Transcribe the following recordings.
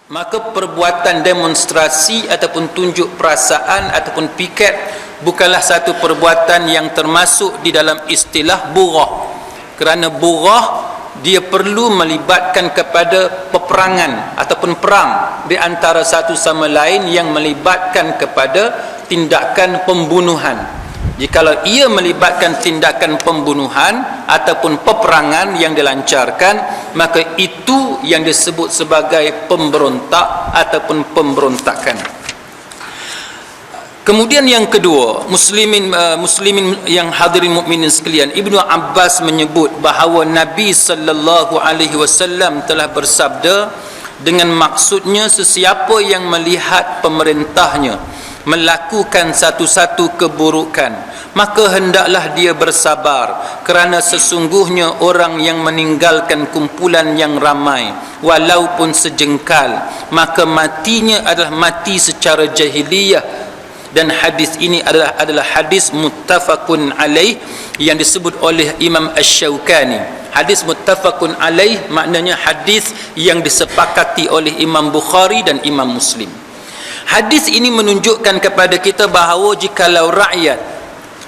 maka perbuatan demonstrasi ataupun tunjuk perasaan ataupun piket bukanlah satu perbuatan yang termasuk di dalam istilah burah. Kerana burah dia perlu melibatkan kepada peperangan ataupun perang di antara satu sama lain yang melibatkan kepada tindakan pembunuhan. Jikalau ia melibatkan tindakan pembunuhan ataupun peperangan yang dilancarkan, maka itu yang disebut sebagai pemberontak ataupun pemberontakan. Kemudian yang kedua, muslimin yang hadirin mukminin sekalian, Ibnu Abbas menyebut bahawa Nabi sallallahu alaihi wasallam telah bersabda, dengan maksudnya sesiapa yang melihat pemerintahnya melakukan satu-satu keburukan, maka hendaklah dia bersabar, kerana sesungguhnya orang yang meninggalkan kumpulan yang ramai walaupun sejengkal, maka matinya adalah mati secara jahiliyah. Dan hadis ini adalah hadis muttafaqun alaih yang disebut oleh Imam Asy-Syaukani. Hadis muttafaqun alaih maknanya hadis yang disepakati oleh Imam Bukhari dan Imam Muslim. Hadis ini menunjukkan kepada kita bahawa jikalau rakyat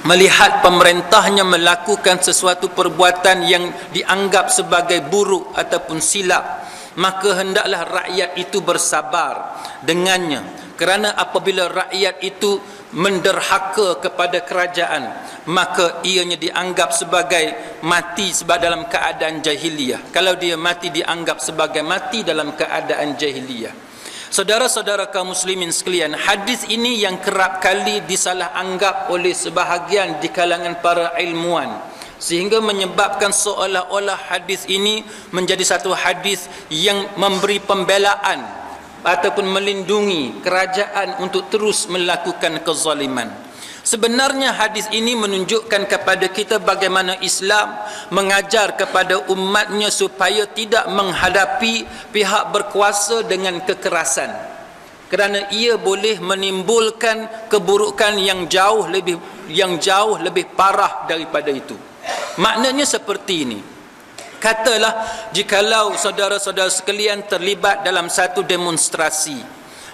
melihat pemerintahnya melakukan sesuatu perbuatan yang dianggap sebagai buruk ataupun silap, maka hendaklah rakyat itu bersabar dengannya. Kerana apabila rakyat itu menderhaka kepada kerajaan, maka ianya dianggap sebagai mati sebab dalam keadaan jahiliyah. Kalau dia mati, dianggap sebagai mati dalam keadaan jahiliyah. Saudara-saudara kaum muslimin sekalian, hadis ini yang kerap kali disalah anggap oleh sebahagian di kalangan para ilmuwan, sehingga menyebabkan seolah-olah hadis ini menjadi satu hadis yang memberi pembelaan ataupun melindungi kerajaan untuk terus melakukan kezaliman. Sebenarnya hadis ini menunjukkan kepada kita bagaimana Islam mengajar kepada umatnya supaya tidak menghadapi pihak berkuasa dengan kekerasan, kerana ia boleh menimbulkan keburukan yang jauh lebih parah daripada itu. Maknanya seperti ini. Katalah jikalau saudara-saudara sekalian terlibat dalam satu demonstrasi,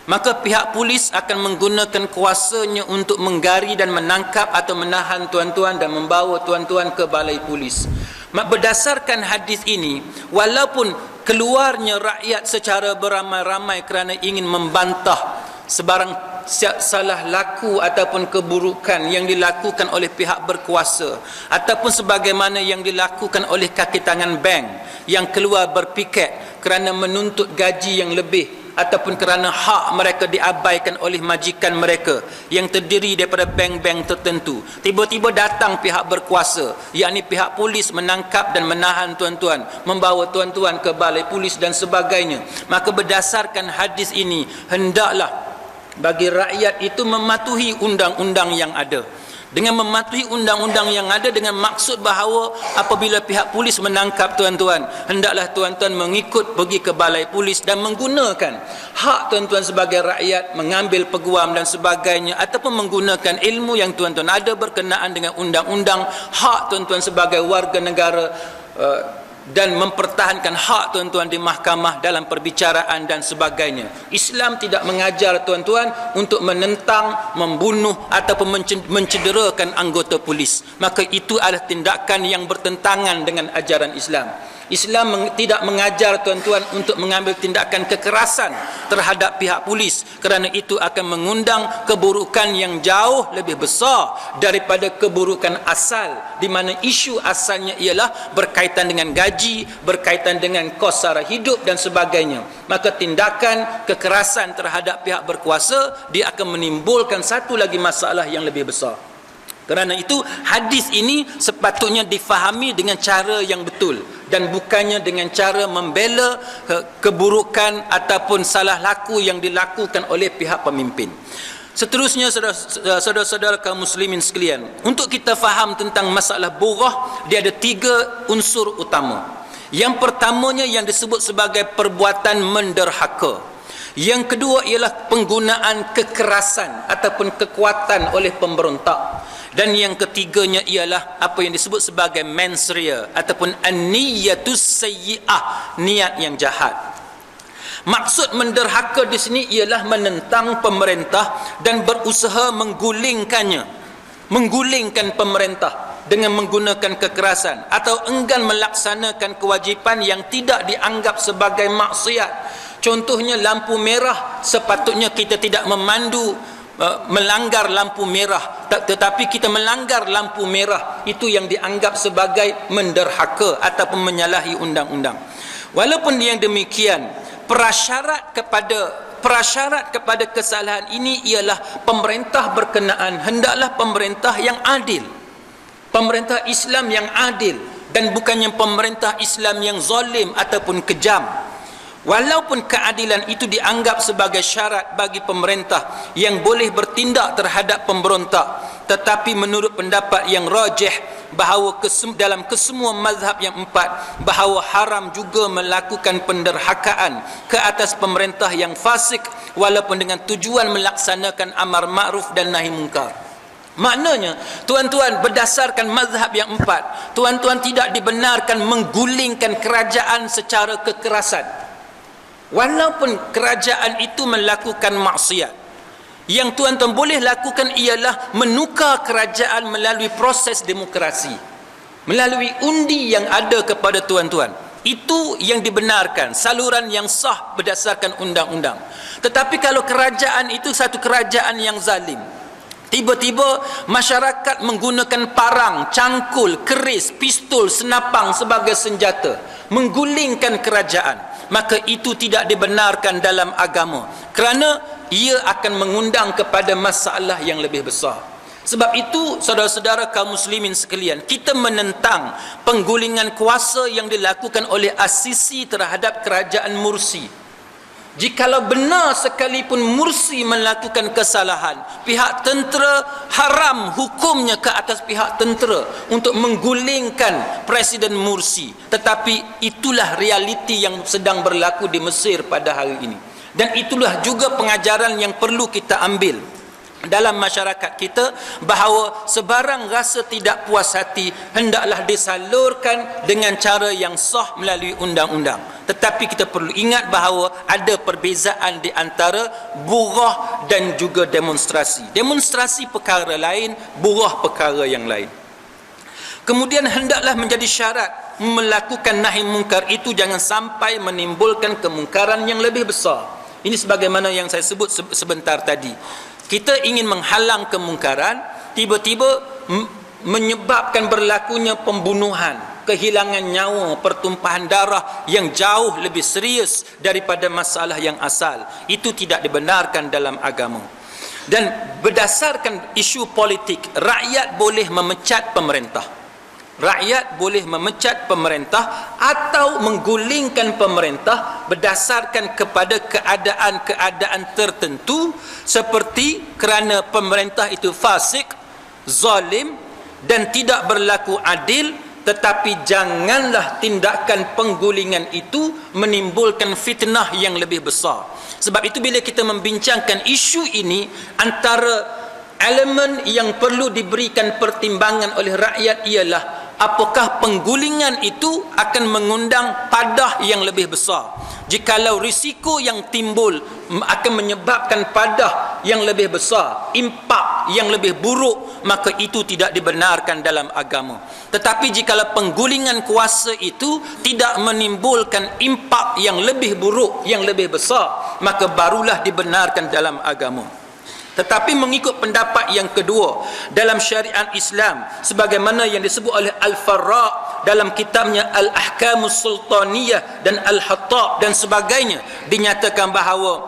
maka pihak polis akan menggunakan kuasanya untuk menggari dan menangkap atau menahan tuan-tuan dan membawa tuan-tuan ke balai polis. Berdasarkan hadis ini, walaupun keluarnya rakyat secara beramai-ramai kerana ingin membantah sebarang salah laku ataupun keburukan yang dilakukan oleh pihak berkuasa, ataupun sebagaimana yang dilakukan oleh kaki tangan bank yang keluar berpiket kerana menuntut gaji yang lebih, ataupun kerana hak mereka diabaikan oleh majikan mereka yang terdiri daripada bank-bank tertentu. Tiba-tiba datang pihak berkuasa, yakni pihak polis, menangkap dan menahan tuan-tuan, membawa tuan-tuan ke balai polis dan sebagainya. Maka berdasarkan hadis ini, hendaklah bagi rakyat itu mematuhi undang-undang yang ada. Dengan mematuhi undang-undang yang ada, dengan maksud bahawa apabila pihak polis menangkap tuan-tuan, hendaklah tuan-tuan mengikut pergi ke balai polis dan menggunakan hak tuan-tuan sebagai rakyat, mengambil peguam dan sebagainya, ataupun menggunakan ilmu yang tuan-tuan ada berkenaan dengan undang-undang, hak tuan-tuan sebagai warga negara, dan mempertahankan hak tuan-tuan di mahkamah dalam perbicaraan dan sebagainya. Islam tidak mengajar tuan-tuan untuk menentang, membunuh ataupun mencederakan anggota polis. Maka itu adalah tindakan yang bertentangan dengan ajaran Islam. Islam tidak mengajar tuan-tuan untuk mengambil tindakan kekerasan terhadap pihak polis, kerana itu akan mengundang keburukan yang jauh lebih besar daripada keburukan asal, di mana isu asalnya ialah berkaitan dengan gaji, berkaitan dengan kos sara hidup dan sebagainya. Maka tindakan kekerasan terhadap pihak berkuasa, dia akan menimbulkan satu lagi masalah yang lebih besar. Kerana itu hadis ini sepatutnya difahami dengan cara yang betul, dan bukannya dengan cara membela keburukan ataupun salah laku yang dilakukan oleh pihak pemimpin. Seterusnya, saudara-saudara kaum muslimin sekalian, untuk kita faham tentang masalah burah, dia ada 3 unsur utama. Yang pertamanya yang disebut sebagai perbuatan menderhaka. Yang kedua ialah penggunaan kekerasan ataupun kekuatan oleh pemberontak. Dan yang ketiganya ialah apa yang disebut sebagai mens rea ataupun an-niyatus sayyi'ah, niat yang jahat. Maksud menderhaka di sini ialah menentang pemerintah dan berusaha menggulingkan pemerintah dengan menggunakan kekerasan atau enggan melaksanakan kewajipan yang tidak dianggap sebagai maksiat. Contohnya lampu merah, sepatutnya kita tidak melanggar lampu merah, tetapi kita melanggar lampu merah, itu yang dianggap sebagai menderhaka ataupun menyalahi undang-undang. Walaupun yang demikian, prasyarat kepada kesalahan ini ialah pemerintah berkenaan hendaklah pemerintah yang adil, pemerintah Islam yang adil, dan bukannya pemerintah Islam yang zalim ataupun kejam. Walaupun keadilan itu dianggap sebagai syarat bagi pemerintah yang boleh bertindak terhadap pemberontak, tetapi menurut pendapat yang rajih bahawa dalam kesemua mazhab yang empat, bahawa haram juga melakukan penderhakaan ke atas pemerintah yang fasik walaupun dengan tujuan melaksanakan amar ma'ruf dan nahi mungkar. Maknanya, tuan-tuan, berdasarkan mazhab yang empat, tuan-tuan tidak dibenarkan menggulingkan kerajaan secara kekerasan. Walaupun kerajaan itu melakukan maksiat, yang tuan-tuan boleh lakukan ialah menukar kerajaan melalui proses demokrasi, melalui undi yang ada kepada tuan-tuan. Itu yang dibenarkan, saluran yang sah berdasarkan undang-undang. Tetapi kalau kerajaan itu satu kerajaan yang zalim, tiba-tiba masyarakat menggunakan parang, cangkul, keris, pistol, senapang sebagai senjata, menggulingkan kerajaan, maka itu tidak dibenarkan dalam agama, kerana ia akan mengundang kepada masalah yang lebih besar. Sebab itu, saudara-saudara kaum muslimin sekalian, kita menentang penggulingan kuasa yang dilakukan oleh As-Sisi terhadap kerajaan Mursi. Jikalau benar sekalipun Mursi melakukan kesalahan, pihak tentera haram hukumnya ke atas pihak tentera untuk menggulingkan Presiden Mursi. Tetapi itulah realiti yang sedang berlaku di Mesir pada hari ini. Dan itulah juga pengajaran yang perlu kita ambil dalam masyarakat kita, bahawa sebarang rasa tidak puas hati hendaklah disalurkan dengan cara yang sah melalui undang-undang. Tetapi kita perlu ingat bahawa ada perbezaan di antara buruh dan juga demonstrasi. Demonstrasi perkara lain, buruh perkara yang lain. Kemudian hendaklah menjadi syarat melakukan nahi mungkar itu jangan sampai menimbulkan kemungkaran yang lebih besar. Ini sebagaimana yang saya sebut sebentar tadi. Kita ingin menghalang kemungkaran, tiba-tiba menyebabkan berlakunya pembunuhan, kehilangan nyawa, pertumpahan darah yang jauh lebih serius daripada masalah yang asal. Itu tidak dibenarkan dalam agama. Dan berdasarkan isu politik, rakyat boleh memecat pemerintah. Rakyat boleh memecat pemerintah atau menggulingkan pemerintah berdasarkan kepada keadaan-keadaan tertentu, seperti kerana pemerintah itu fasik, zalim dan tidak berlaku adil. Tetapi janganlah tindakan penggulingan itu menimbulkan fitnah yang lebih besar. Sebab itu bila kita membincangkan isu ini, antara elemen yang perlu diberikan pertimbangan oleh rakyat ialah apakah penggulingan itu akan mengundang padah yang lebih besar. Jikalau risiko yang timbul akan menyebabkan padah yang lebih besar, impak yang lebih buruk, maka itu tidak dibenarkan dalam agama. Tetapi jikalau penggulingan kuasa itu tidak menimbulkan impak yang lebih buruk, yang lebih besar, maka barulah dibenarkan dalam agama. Tetapi mengikut pendapat yang kedua dalam syariat Islam, sebagaimana yang disebut oleh Al-Farra dalam kitabnya Al-Ahkamus Sultaniyah dan Al-Hattab dan sebagainya, dinyatakan bahawa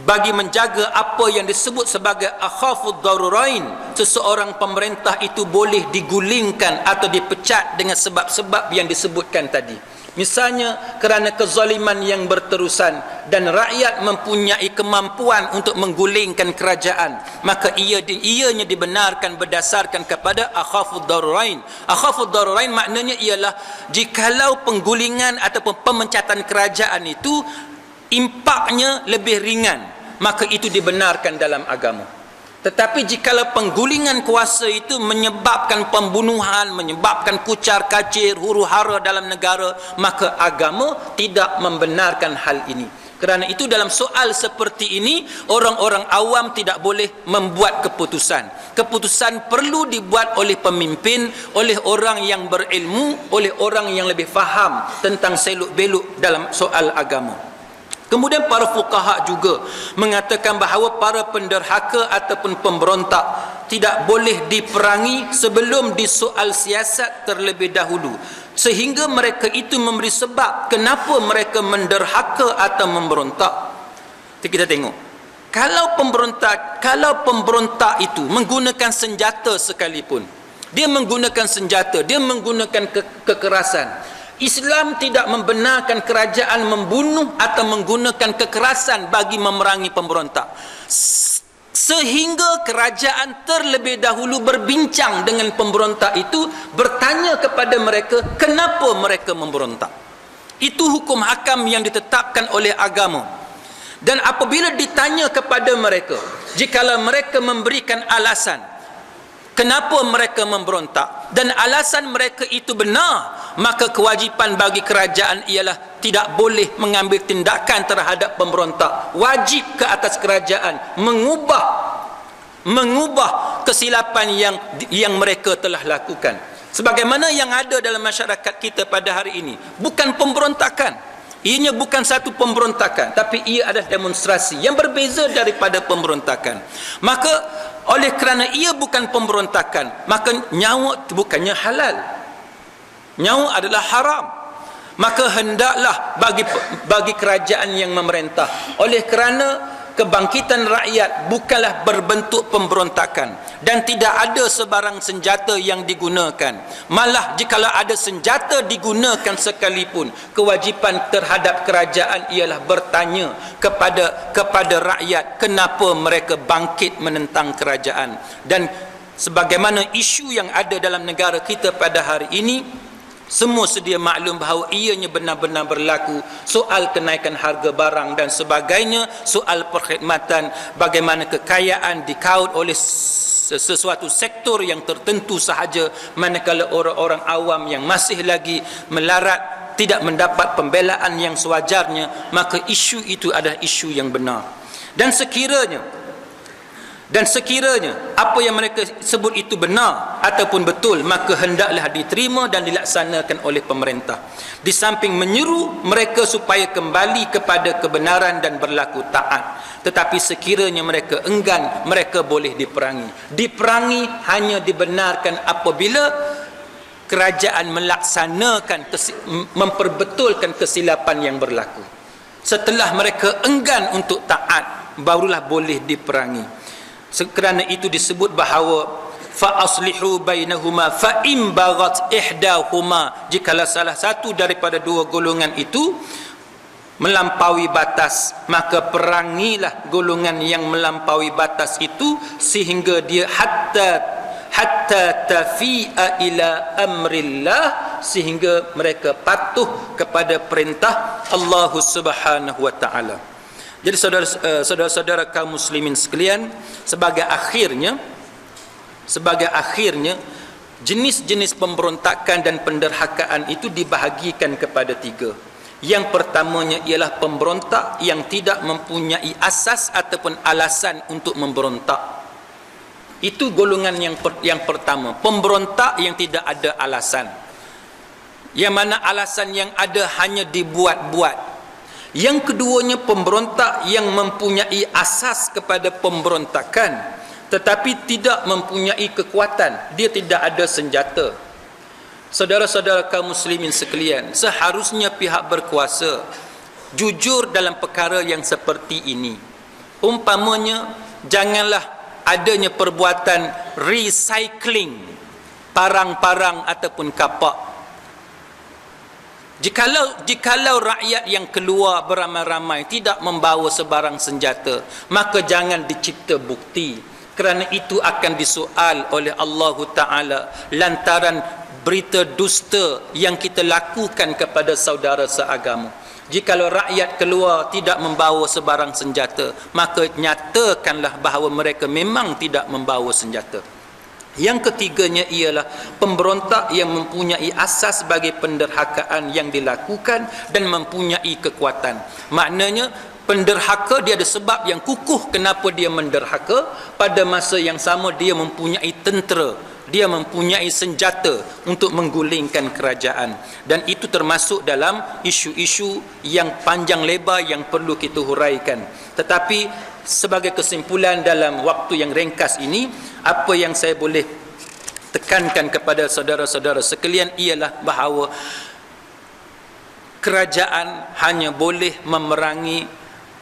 bagi menjaga apa yang disebut sebagai akhafud darurain, seseorang pemerintah itu boleh digulingkan atau dipecat dengan sebab-sebab yang disebutkan tadi. Misalnya kerana kezaliman yang berterusan dan rakyat mempunyai kemampuan untuk menggulingkan kerajaan, maka ianya dibenarkan berdasarkan kepada akhafud darurain. Akhafud darurain maknanya ialah jikalau penggulingan ataupun pemecatan kerajaan itu impaknya lebih ringan, maka itu dibenarkan dalam agama. Tetapi jikalau penggulingan kuasa itu menyebabkan pembunuhan, menyebabkan kucar kacir, huru hara dalam negara, maka agama tidak membenarkan hal ini. Kerana itu dalam soal seperti ini, orang-orang awam tidak boleh membuat keputusan. Keputusan perlu dibuat oleh pemimpin, oleh orang yang berilmu, oleh orang yang lebih faham tentang seluk-beluk dalam soal agama. Kemudian para fuqaha juga mengatakan bahawa para penderhaka ataupun pemberontak tidak boleh diperangi sebelum disoal siasat terlebih dahulu, sehingga mereka itu memberi sebab kenapa mereka menderhaka atau memberontak. Kita tengok, kalau pemberontak itu menggunakan senjata sekalipun, dia menggunakan senjata, dia menggunakan kekerasan, Islam tidak membenarkan kerajaan membunuh atau menggunakan kekerasan bagi memerangi pemberontak, sehingga kerajaan terlebih dahulu berbincang dengan pemberontak itu, bertanya kepada mereka kenapa mereka memberontak. Itu hukum hakam yang ditetapkan oleh agama. Dan apabila ditanya kepada mereka, jikalau mereka memberikan alasan kenapa mereka memberontak dan alasan mereka itu benar, maka kewajipan bagi kerajaan ialah tidak boleh mengambil tindakan terhadap pemberontak. Wajib ke atas kerajaan mengubah kesilapan yang mereka telah lakukan. Sebagaimana yang ada dalam masyarakat kita pada hari ini, bukan pemberontakan. Ianya bukan satu pemberontakan, tapi ia adalah demonstrasi yang berbeza daripada pemberontakan. Maka oleh kerana ia bukan pemberontakan, maka nyawa bukannya halal, nyawa adalah haram. Maka hendaklah bagi kerajaan yang memerintah, oleh kerana kebangkitan rakyat bukanlah berbentuk pemberontakan dan tidak ada sebarang senjata yang digunakan. Malah jikalau ada senjata digunakan sekalipun, kewajipan terhadap kerajaan ialah bertanya kepada rakyat kenapa mereka bangkit menentang kerajaan. Dan sebagaimana isu yang ada dalam negara kita pada hari ini, semua sedia maklum bahawa ianya benar-benar berlaku. Soal kenaikan harga barang dan sebagainya, soal perkhidmatan, bagaimana kekayaan dikaut oleh sesuatu sektor yang tertentu sahaja, manakala orang-orang awam yang masih lagi melarat tidak mendapat pembelaan yang sewajarnya, maka isu itu adalah isu yang benar. Dan sekiranya apa yang mereka sebut itu benar ataupun betul, maka hendaklah diterima dan dilaksanakan oleh pemerintah. Di samping menyeru mereka supaya kembali kepada kebenaran dan berlaku taat. Tetapi sekiranya mereka enggan, mereka boleh diperangi. Diperangi hanya dibenarkan apabila kerajaan melaksanakan, memperbetulkan kesilapan yang berlaku. Setelah mereka enggan untuk taat, barulah boleh diperangi. Kerana itu disebut bahawa fa aslihu bainahuma fa im baghat ihdahuma, jikalau salah satu daripada dua golongan itu melampaui batas, maka perangilah golongan yang melampaui batas itu sehingga dia hatta tafi'a ila amrillah, sehingga mereka patuh kepada perintah Allah Subhanahu wa taala. Jadi saudara-saudara kaum muslimin sekalian, sebagai akhirnya jenis-jenis pemberontakan dan penderhakaan itu dibahagikan kepada tiga. Yang pertamanya ialah pemberontak yang tidak mempunyai asas ataupun alasan untuk memberontak. Itu golongan yang pertama, pemberontak yang tidak ada alasan, yang mana alasan yang ada hanya dibuat-buat. Yang keduanya pemberontak yang mempunyai asas kepada pemberontakan tetapi tidak mempunyai kekuatan, dia tidak ada senjata. Saudara-saudara kaum muslimin sekalian, seharusnya pihak berkuasa jujur dalam perkara yang seperti ini. Umpamanya, janganlah adanya perbuatan recycling parang-parang ataupun kapak. Jikalau rakyat yang keluar beramai-ramai tidak membawa sebarang senjata, maka jangan dicipta bukti, kerana itu akan disoal oleh Allah Ta'ala lantaran berita dusta yang kita lakukan kepada saudara seagama. Jikalau rakyat keluar tidak membawa sebarang senjata, maka nyatakanlah bahawa mereka memang tidak membawa senjata. Yang ketiganya ialah pemberontak yang mempunyai asas bagi penderhakaan yang dilakukan dan mempunyai kekuatan. Maknanya Penderhaka dia ada sebab yang kukuh kenapa dia menderhaka. Pada masa yang sama dia mempunyai tentera, dia mempunyai senjata untuk menggulingkan kerajaan. Dan itu termasuk dalam isu-isu yang panjang lebar yang perlu kita huraikan. Tetapi sebagai kesimpulan dalam waktu yang ringkas ini, apa yang saya boleh tekankan kepada saudara-saudara sekalian ialah bahawa kerajaan hanya boleh memerangi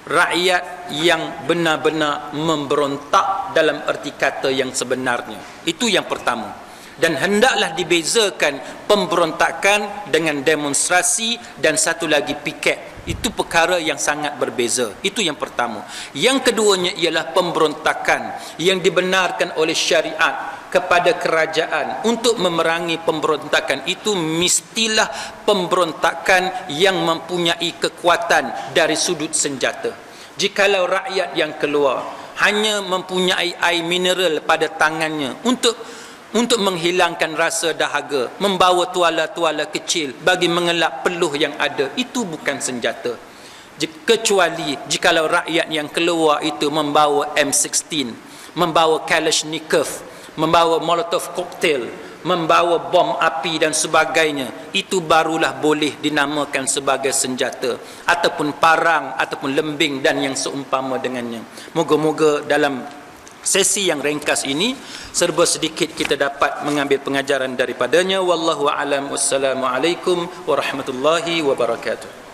rakyat yang benar-benar memberontak dalam erti kata yang sebenarnya. Itu yang pertama. Dan hendaklah dibezakan pemberontakan dengan demonstrasi dan satu lagi piket. Itu perkara yang sangat berbeza. Itu yang pertama. Yang keduanya ialah pemberontakan yang dibenarkan oleh syariat kepada kerajaan untuk memerangi pemberontakan itu mestilah pemberontakan yang mempunyai kekuatan dari sudut senjata. Jikalau rakyat yang keluar hanya mempunyai air mineral pada tangannya untuk menghilangkan rasa dahaga, membawa tuala-tuala kecil bagi mengelak peluh yang ada, itu bukan senjata. Kecuali jikalau rakyat yang keluar itu membawa M16, membawa Kalashnikov, membawa Molotov cocktail, membawa bom api dan sebagainya, itu barulah boleh dinamakan sebagai senjata, ataupun parang, ataupun lembing dan yang seumpama dengannya. Moga-moga dalam sesi yang ringkas ini serba sedikit kita dapat mengambil pengajaran daripadanya. Wallahu a'lam. Wassalamualaikum warahmatullahi wabarakatuh.